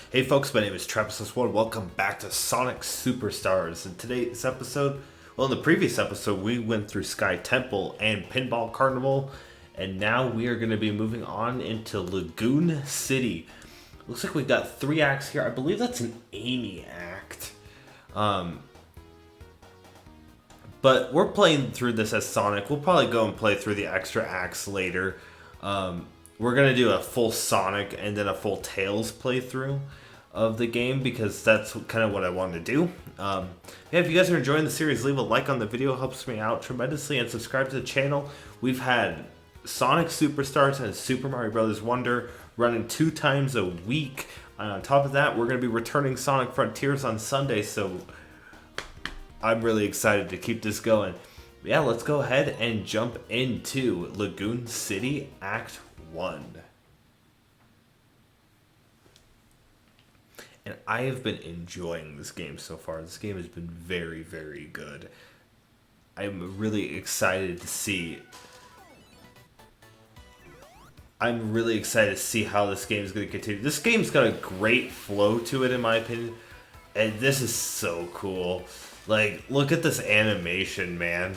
Hey folks, my name is Travis1. Welcome back to Sonic Superstars. In today's episode, in the previous episode, we went through Sky Temple and Pinball Carnival, and now we are going to be moving on into Lagoon City. Looks like we got 3 acts here. I believe that's an Amy act. But we're playing through this as Sonic. We'll probably go and play through the extra acts later. We're going to do a full Sonic and then a full Tails playthrough of the game because that's kind of what I wanted to do. If you guys are enjoying the series, leave a like on the video. It helps me out tremendously. And subscribe to the channel. We've had Sonic Superstars and Super Mario Bros. Wonder running 2 times a week. And on top of that, we're going to be returning Sonic Frontiers on Sunday. So I'm really excited to keep this going. Yeah, let's go ahead and jump into Lagoon City Act 1. And I have been enjoying this game so far. This game has been very, very good. I'm really excited to see. I'm really excited to see how this game is going to continue. This game's got a great flow to it, in my opinion. And this is so cool. Like, look at this animation, man.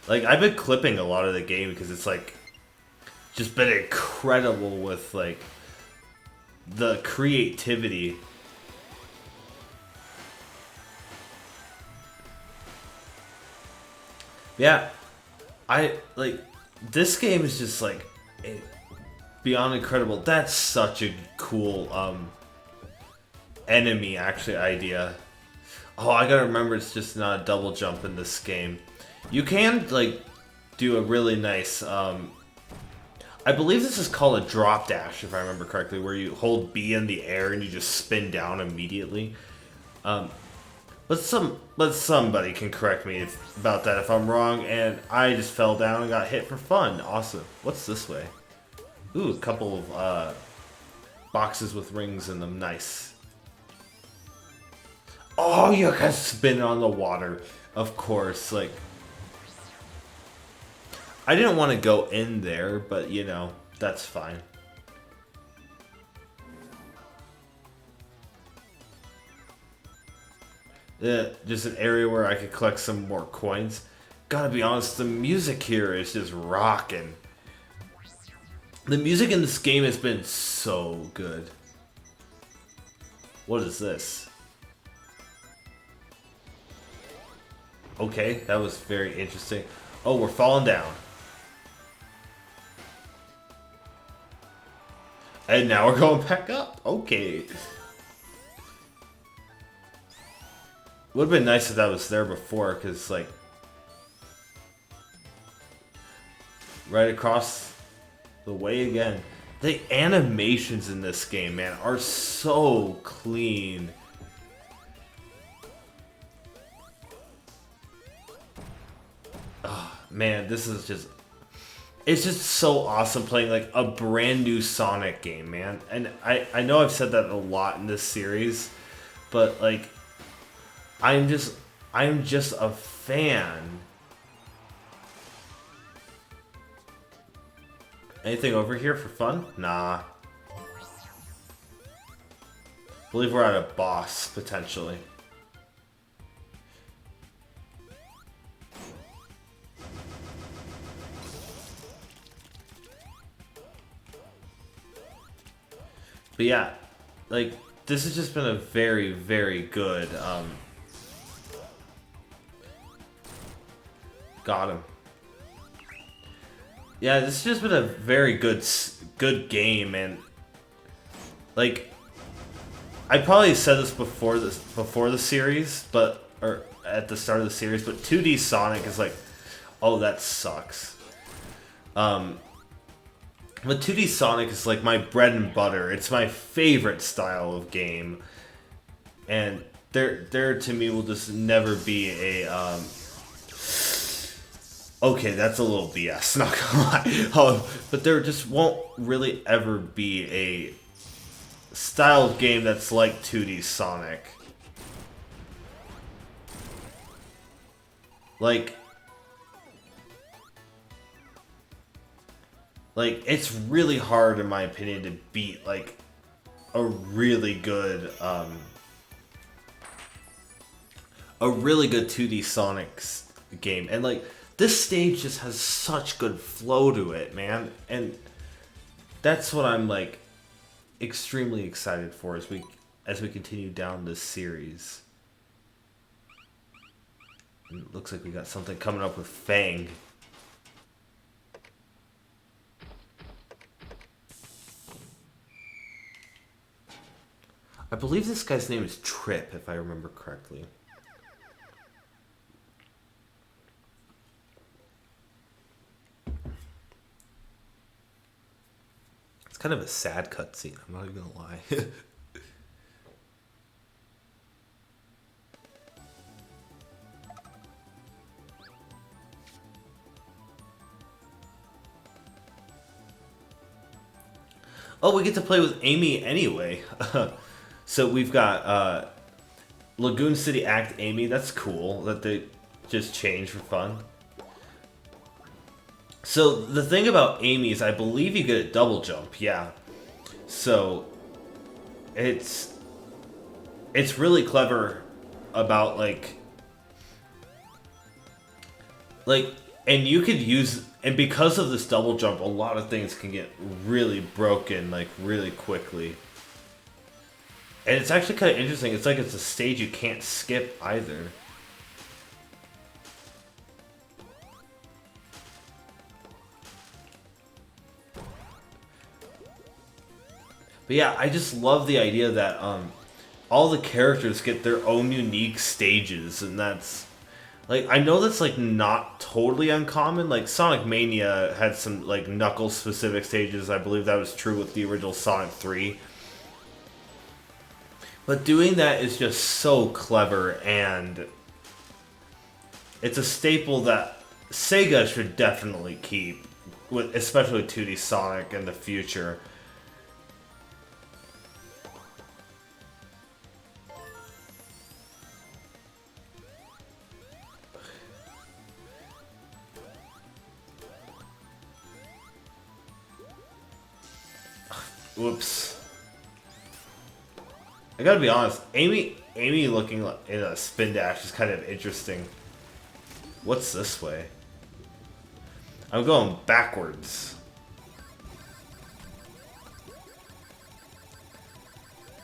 Like, I've been clipping a lot of the game because it's, like, just been incredible with, like, the creativity. Yeah, this game is just, like, beyond incredible. That's such a cool, enemy, actually, idea. Oh, I gotta remember it's just not a double jump in this game. You can, like, do a really nice, I believe this is called a drop dash, if I remember correctly, where you hold B in the air and you just spin down immediately. But somebody can correct me about that if I'm wrong, and I just fell down and got hit for fun. Awesome. What's this way? Ooh, a couple of boxes with rings in them. Nice. Oh, you can spin on the water. Of course, like, I didn't want to go in there, but, you know, that's fine. Just an area where I could collect some more coins. Gotta be honest, the music here is just rocking. The music in this game has been so good. What is this? Okay, that was very interesting. Oh, we're falling down. And now we're going back up. Okay. Would have been nice if that was there before, because, like, right across the way again. The animations in this game, man, are so clean. Oh, man, this is just... It's just so awesome playing, like, a brand new Sonic game, man. And I know I've said that a lot in this series, but, like, I'm just a fan. Anything over here for fun? Nah. Believe we're at a boss, potentially. But yeah, like, this has just been a very, very good, got him. Yeah, this has just been a very good game, and, like, I probably said this before the series, or at the start of the series, but 2D Sonic is like, oh, that sucks. But 2D Sonic is like my bread and butter. It's my favorite style of game, and there to me will just never be a okay, that's a little BS, not gonna lie. But there just won't really ever be a style of game that's like 2D Sonic. Like, it's really hard, in my opinion, to beat, like, a really good a really good 2D Sonic game, and like this stage just has such good flow to it, man, and that's what I'm like extremely excited for as we continue down this series. And it looks like we got something coming up with Fang. I believe this guy's name is Trip, if I remember correctly. It's kind of a sad cutscene, I'm not even gonna lie. Oh, we get to play with Amy anyway. So we've got Lagoon City Act Amy. That's cool that they just changed for fun. So the thing about Amy is I believe you get a double jump, yeah. So it's really clever about like and you could use, and because of this double jump, a lot of things can get really broken like really quickly. And it's actually kind of interesting. It's like it's a stage you can't skip either. But yeah, I just love the idea that all the characters get their own unique stages, and that's like, I know that's like not totally uncommon. Like Sonic Mania had some like Knuckles specific stages. I believe that was true with the original Sonic 3. But doing that is just so clever, and it's a staple that SEGA should definitely keep, with especially with 2D Sonic in the future. Whoops. I gotta be honest, Amy looking in a spin dash is kind of interesting. What's this way? I'm going backwards.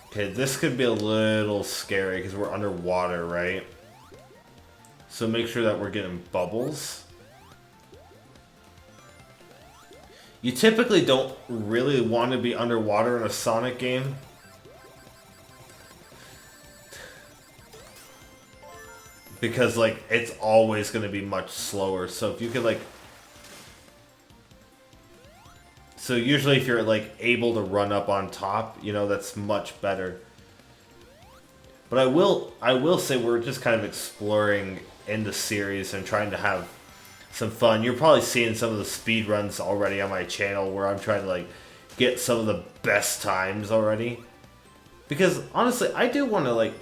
Okay, this could be a little scary because we're underwater, right? So make sure that we're getting bubbles. You typically don't really want to be underwater in a Sonic game. Because, like, it's always going to be much slower. So if you could, like... So usually if you're, like, able to run up on top, you know, that's much better. But I will say we're just kind of exploring in the series and trying to have some fun. You're probably seeing some of the speed runs already on my channel where I'm trying to, like, get some of the best times already. Because, honestly, I do want to, like...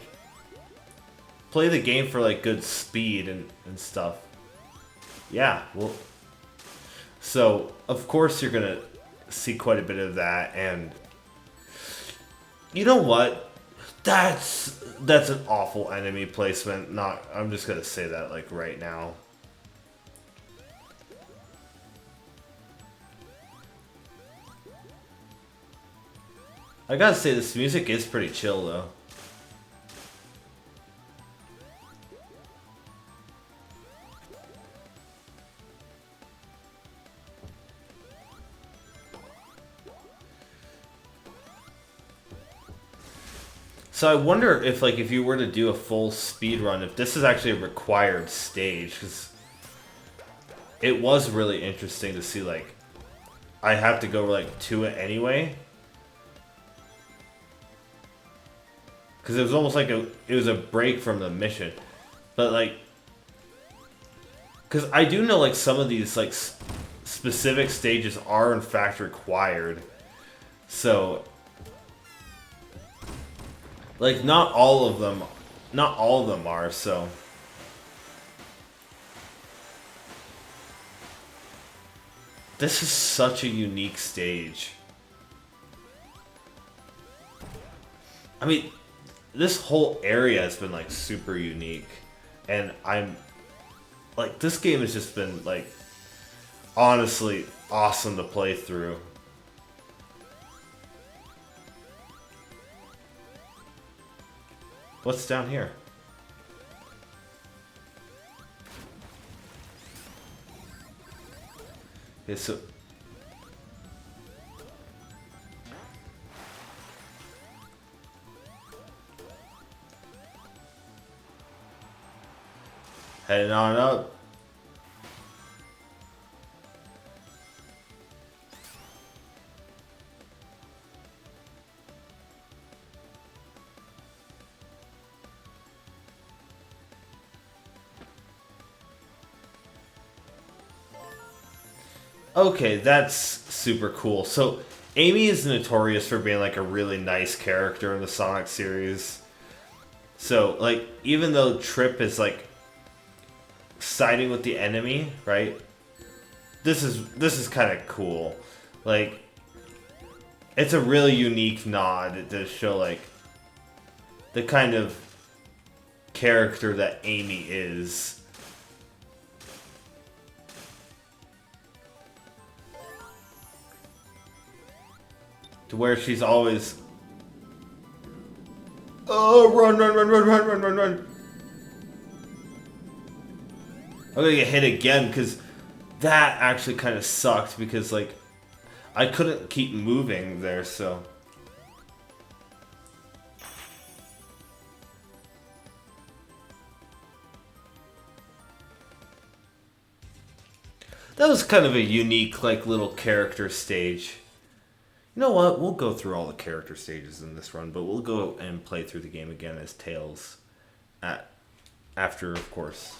play the game for like good speed and stuff. Yeah, well, so of course you're gonna see quite a bit of that, and you know what? That's an awful enemy placement. I'm just gonna say that like right now. I gotta say this music is pretty chill though. So I wonder if, like, if you were to do a full speed run, if this is actually a required stage, because it was really interesting to see, like, I have to go, like, to it anyway. Because it was almost like it was a break from the mission. But, like, because I do know, like, some of these, like, specific stages are, in fact, required. So... like, not all of them are, so... This is such a unique stage. I mean, this whole area has been like super unique, and I'm like, this game has just been like honestly awesome to play through. What's down here? Okay, so heading on up. Okay, that's super cool. So, Amy is notorious for being like a really nice character in the Sonic series. So, like, even though Trip is like siding with the enemy, right? This is kind of cool. Like, it's a really unique nod to show like the kind of character that Amy is. To where she's always, oh, run, run, run, run, run, run, run, run. I'm gonna get hit again because that actually kind of sucked because like I couldn't keep moving there, so. That was kind of a unique like little character stage. You know what? We'll go through all the character stages in this run, but we'll go and play through the game again as Tails after, of course.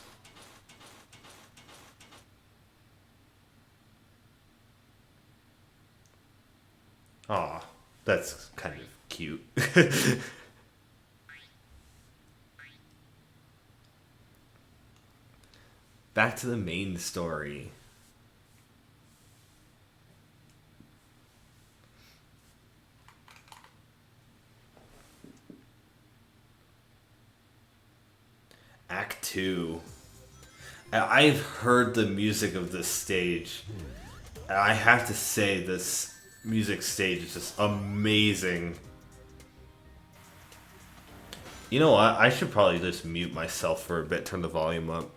Aw, that's kind of cute. Back to the main story. Act 2. I've heard the music of this stage. And I have to say, this music stage is just amazing. You know what? I should probably just mute myself for a bit, turn the volume up.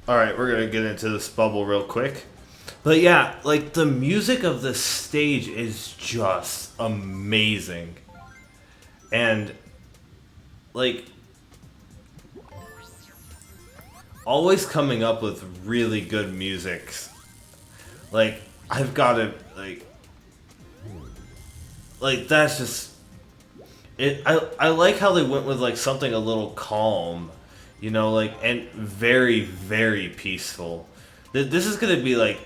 Alright, we're gonna get into this bubble real quick. But yeah, like the music of this stage is just amazing. And like always coming up with really good music. Like I've got to like that's just it. I like how they went with like something a little calm, you know, like, and very, very peaceful. This is gonna be like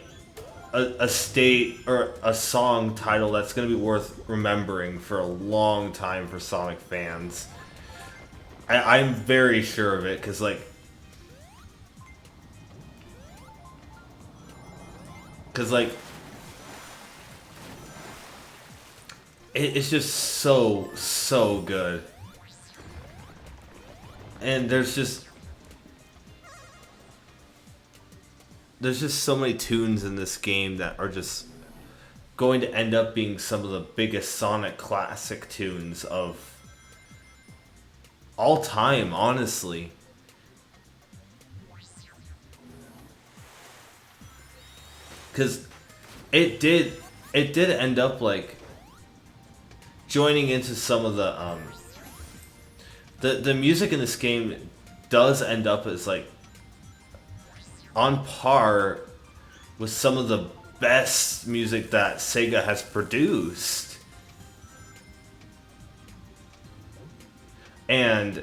a state or a song title that's gonna be worth remembering for a long time for Sonic fans. I'm very sure of it because like Because, like, it's just so good. And there's just so many tunes in this game that are just going to end up being some of the biggest Sonic classic tunes of all time, honestly. Because it did end up like joining into some of the music in this game does end up as like on par with some of the best music that SEGA has produced. And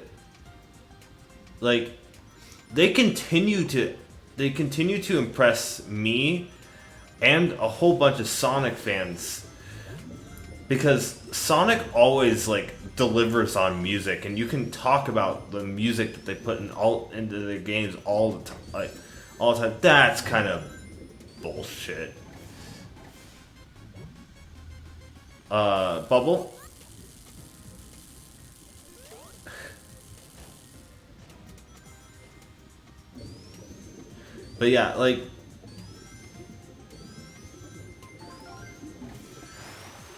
like they continue to impress me and a whole bunch of Sonic fans, because Sonic always like delivers on music, and you can talk about the music that they put into the games all the time, like all the time. That's kind of bullshit. Bubble. But yeah, like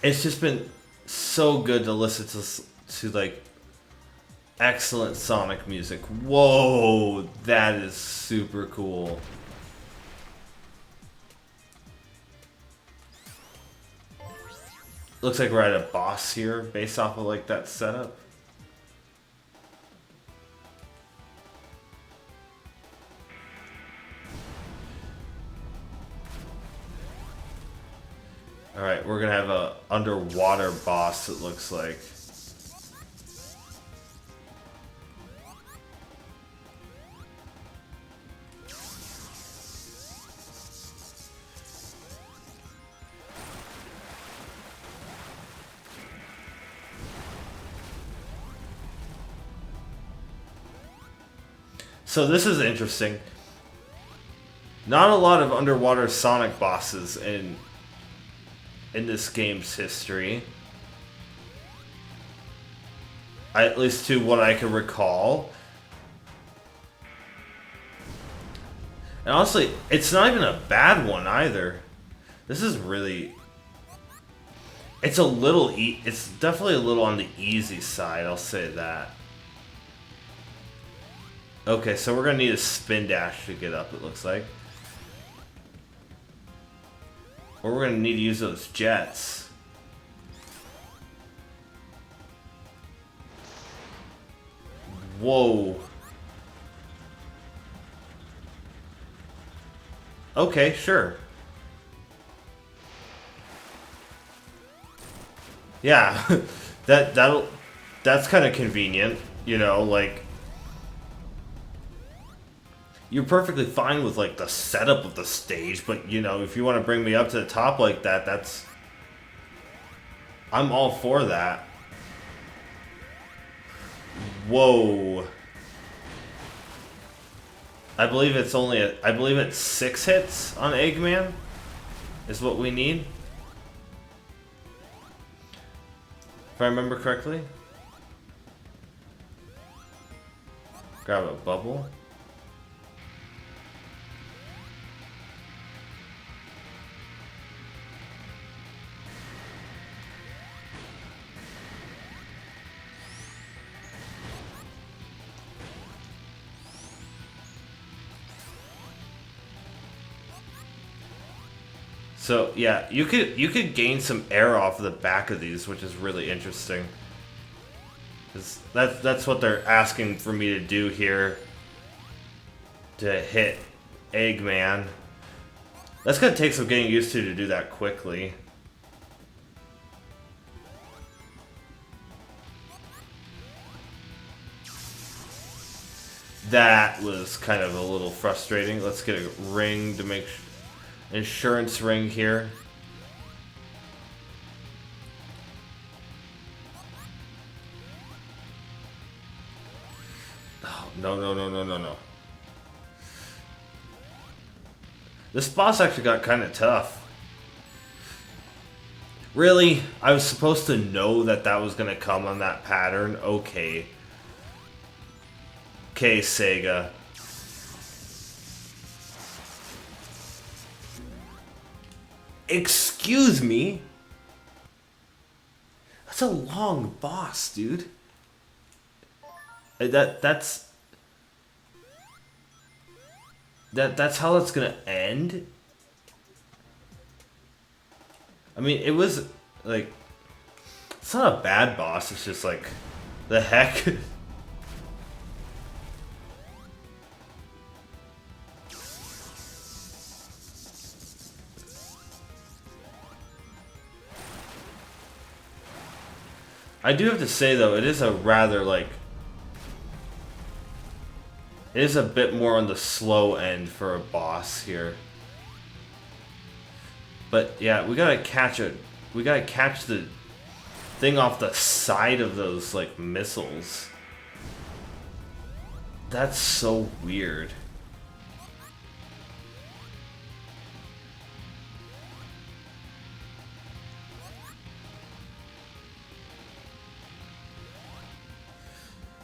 it's just been so good to listen to like excellent Sonic music. Whoa, that is super cool. Looks like we're at a boss here based off of like that setup. Alright, we're gonna have a underwater boss, it looks like. So this is interesting. Not a lot of underwater Sonic bosses in this game's history. At least to what I can recall. And honestly, it's not even a bad one either. This is really... It's a little... It's definitely a little on the easy side, I'll say that. Okay, so we're gonna need a spin dash to get up, it looks like. Or we're gonna need to use those jets. Whoa. Okay, sure. Yeah, that's kind of convenient, you know, like you're perfectly fine with like the setup of the stage, but you know, if you want to bring me up to the top like that, I'm all for that. Whoa. I believe it's 6 hits on Eggman is what we need. If I remember correctly. Grab a bubble. So yeah, you could gain some air off the back of these, which is really interesting. That's what they're asking for me to do here. To hit Eggman. That's gonna take some getting used to do that quickly. That was kind of a little frustrating. Let's get a ring to make sure. Insurance ring here. Oh, no. This boss actually got kind of tough. Really? I was supposed to know that that was going to come on that pattern? Okay. Okay, SEGA. Excuse me? That's a long boss, dude. That's how it's gonna end? I mean, it was, like... It's not a bad boss, it's just like... The heck? I do have to say, though, it is a rather, like... It is a bit more on the slow end for a boss here. But, yeah, we gotta catch it. We gotta catch the thing off the side of those, like, missiles. That's so weird.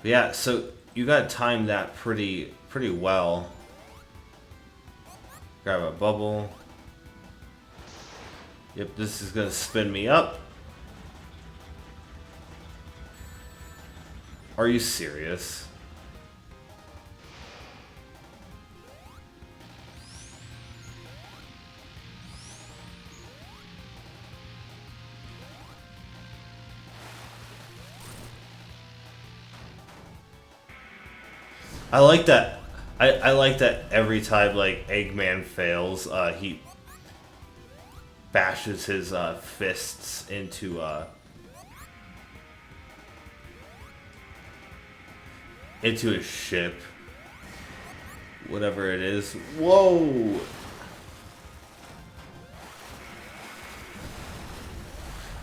Yeah, so you gotta time that pretty well. Grab a bubble. Yep, this is gonna spin me up. Are you serious? I like that. I like that every time like Eggman fails, he bashes his fists into his ship, whatever it is. Whoa!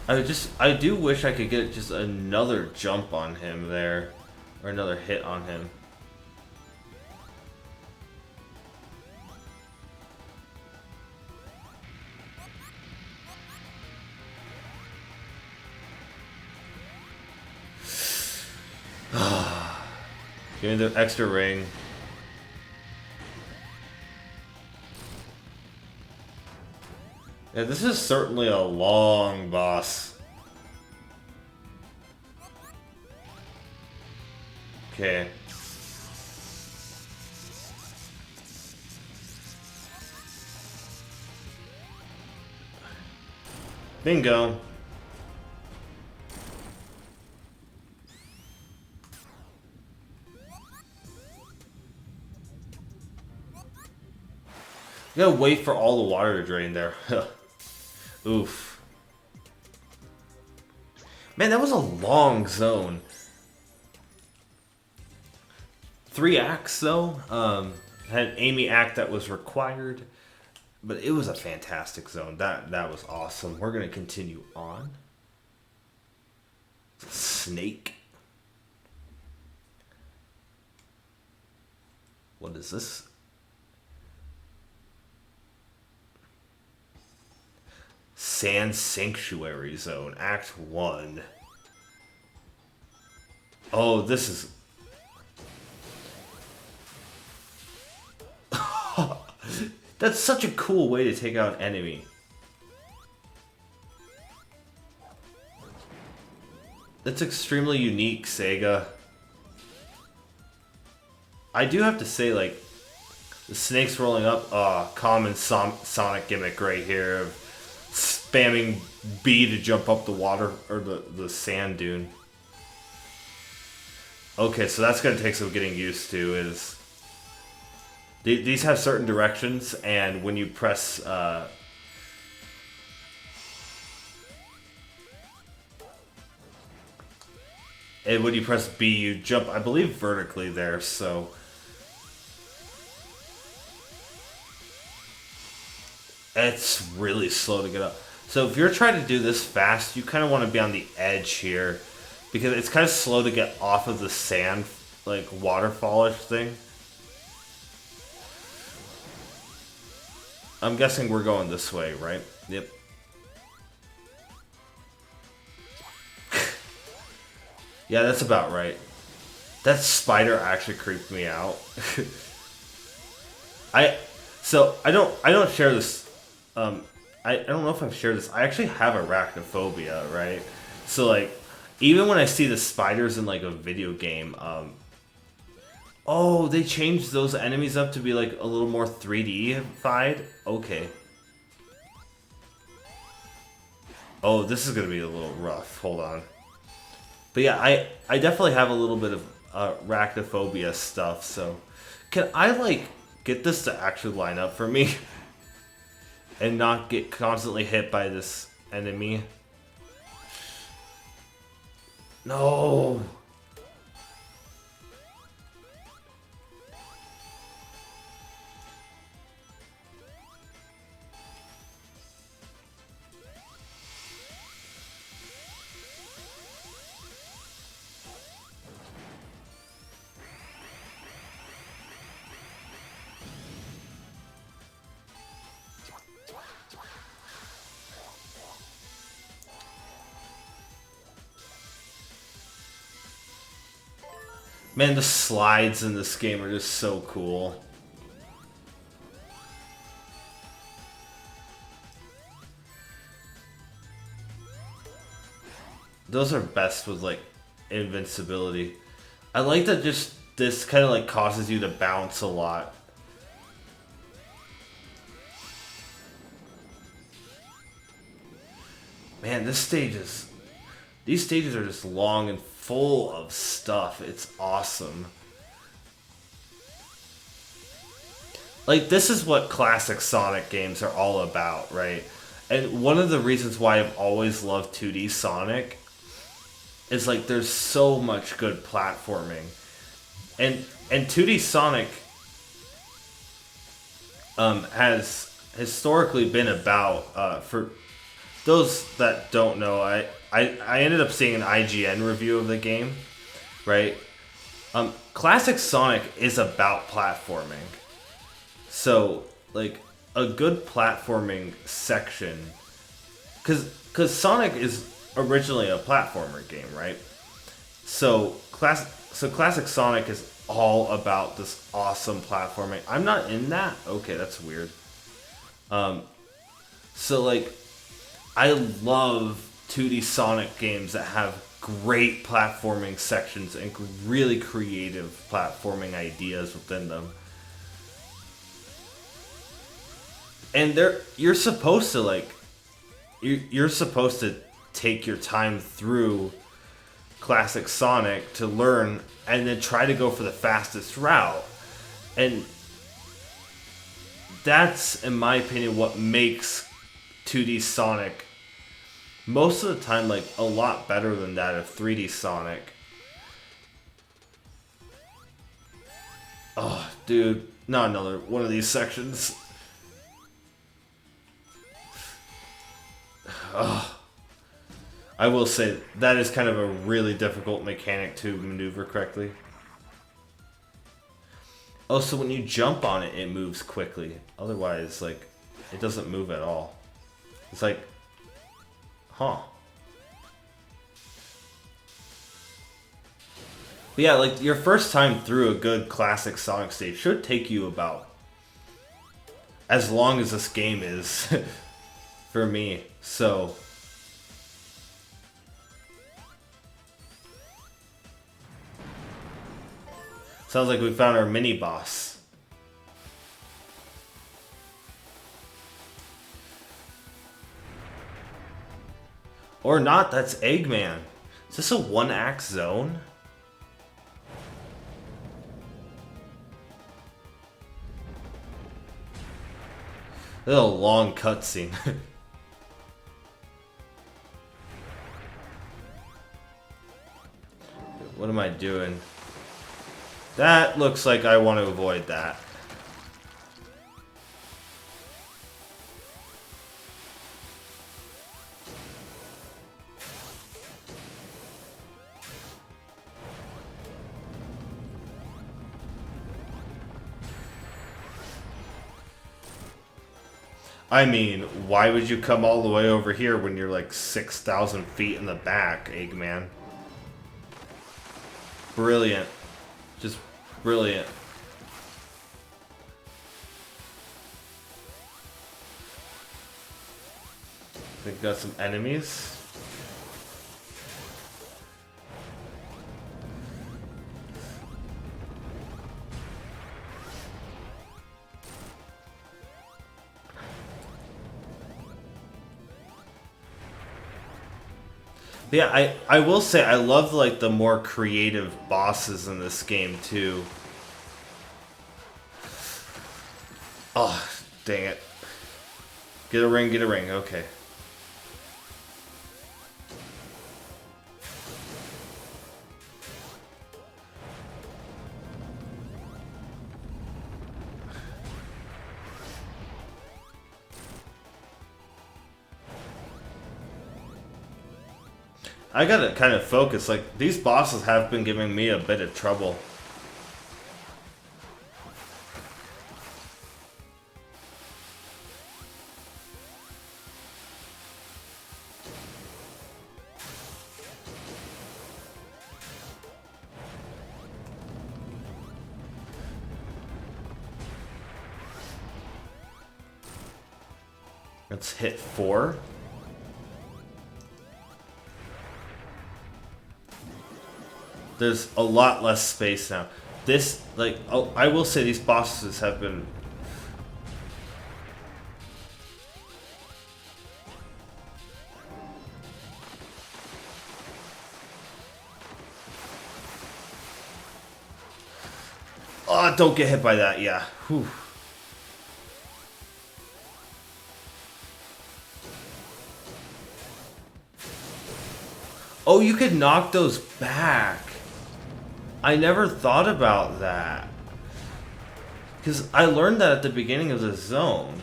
I do wish I could get just another jump on him there, or another hit on him. Give me the extra ring. Yeah, this is certainly a long boss. Okay. Bingo. You gotta wait for all the water to drain there. Oof. Man, that was a long zone. 3 acts though. Had an Amy act that was required, but it was a fantastic zone. That was awesome. We're gonna continue on. Snake. What is this? Sand Sanctuary Zone, Act 1. Oh, this is... That's such a cool way to take out an enemy. That's extremely unique, SEGA. I do have to say, like, the snakes rolling up, common Sonic gimmick right here of spamming B to jump up the water, or the sand dune. Okay, so that's going to take some getting used to, is... These have certain directions, and when you press... and when you press B, you jump, I believe, vertically there, so... It's really slow to get up. So if you're trying to do this fast, you kind of want to be on the edge here, because it's kind of slow to get off of the sand, like, waterfallish thing. I'm guessing we're going this way, right? Yep. Yeah, that's about right. That spider actually creeped me out. I don't share this. I don't know if I've shared this. I actually have arachnophobia, right? So like, even when I see the spiders in like a video game, oh, they changed those enemies up to be like a little more 3D-fied. Okay. Oh, this is gonna be a little rough. Hold on. But yeah, I definitely have a little bit of arachnophobia stuff. So, can I like get this to actually line up for me and not get constantly hit by this enemy? No. Man, the slides in this game are just so cool. Those are best with like invincibility. I like that just this kind of like causes you to bounce a lot. Man, this stage is... These stages are just long and full of stuff. It's awesome. Like, this is what classic Sonic games are all about, right? And one of the reasons why I've always loved 2D Sonic is like there's so much good platforming. And 2D Sonic has historically been about for those that don't know, I ended up seeing an IGN review of the game, right? Classic Sonic is about platforming. So, like, a good platforming section... Because Sonic is originally a platformer game, right? So Classic Sonic is all about this awesome platforming. I'm not in that? Okay, that's weird. So, like... I love 2D Sonic games that have great platforming sections and really creative platforming ideas within them. And you're supposed to like, you're supposed to take your time through classic Sonic to learn and then try to go for the fastest route. And that's, in my opinion, what makes 2D Sonic most of the time like a lot better than that of 3D Sonic. Oh, dude, not another one of these sections. Oh. I will say that is kind of a really difficult mechanic to maneuver correctly. Oh, so when you jump on it, it moves quickly. Otherwise, like, it doesn't move at all. It's like, huh. But yeah, like, your first time through a good classic Sonic stage should take you about as long as this game is for me. So, sounds like we found our mini boss. Or not, that's Eggman. Is this a one-act zone? This is a long cutscene. What am I doing? That looks like I want to avoid that. I mean, why would you come all the way over here when you're like 6,000 feet in the back, Eggman? Brilliant. Just brilliant. We've got some enemies. Yeah, I will say I love like the more creative bosses in this game too. Oh, dang it. Get a ring, okay. I gotta kind of focus, like, these bosses have been giving me a bit of trouble. Let's hit 4. There's a lot less space now. This, like, I will say these bosses have been... Oh, don't get hit by that, yeah. Whew. Oh, you could knock those back. I never thought about that. Because I learned that at the beginning of the zone.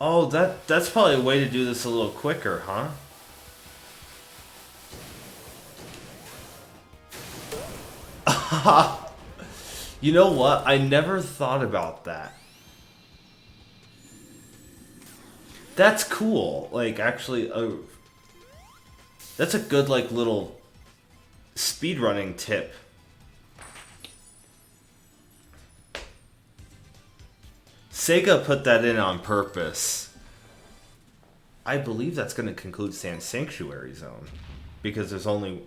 Oh, that's probably a way to do this a little quicker, huh? You know what? I never thought about that. That's cool. Like, actually, that's a good, like, little speedrunning tip. SEGA put that in on purpose. I believe that's going to conclude Sand Sanctuary Zone. Because there's only...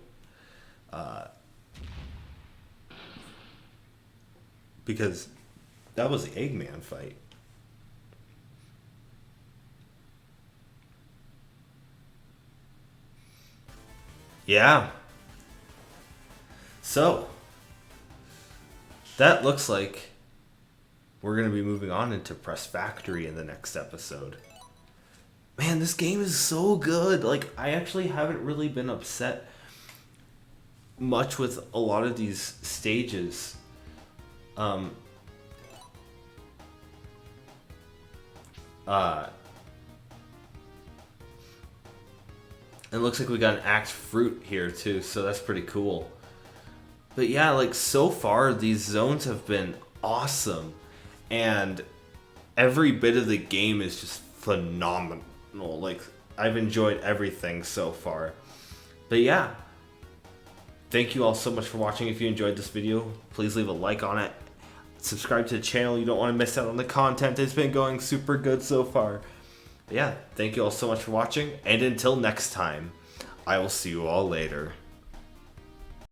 because that was the Eggman fight. Yeah. So, that looks like we're going to be moving on into Press Factory in the next episode. Man, this game is so good. Like, I actually haven't really been upset much with a lot of these stages. It looks like we got an axe fruit here too, so that's pretty cool. But yeah, like, so far these zones have been awesome, and every bit of the game is just phenomenal. Like, I've enjoyed everything so far. But yeah, thank you all so much for watching. If you enjoyed this video, please leave a like on it. Subscribe to the channel. You don't want to miss out on the content. It's been going super good so far. But yeah, thank you all so much for watching, and until next time, I will see you all later.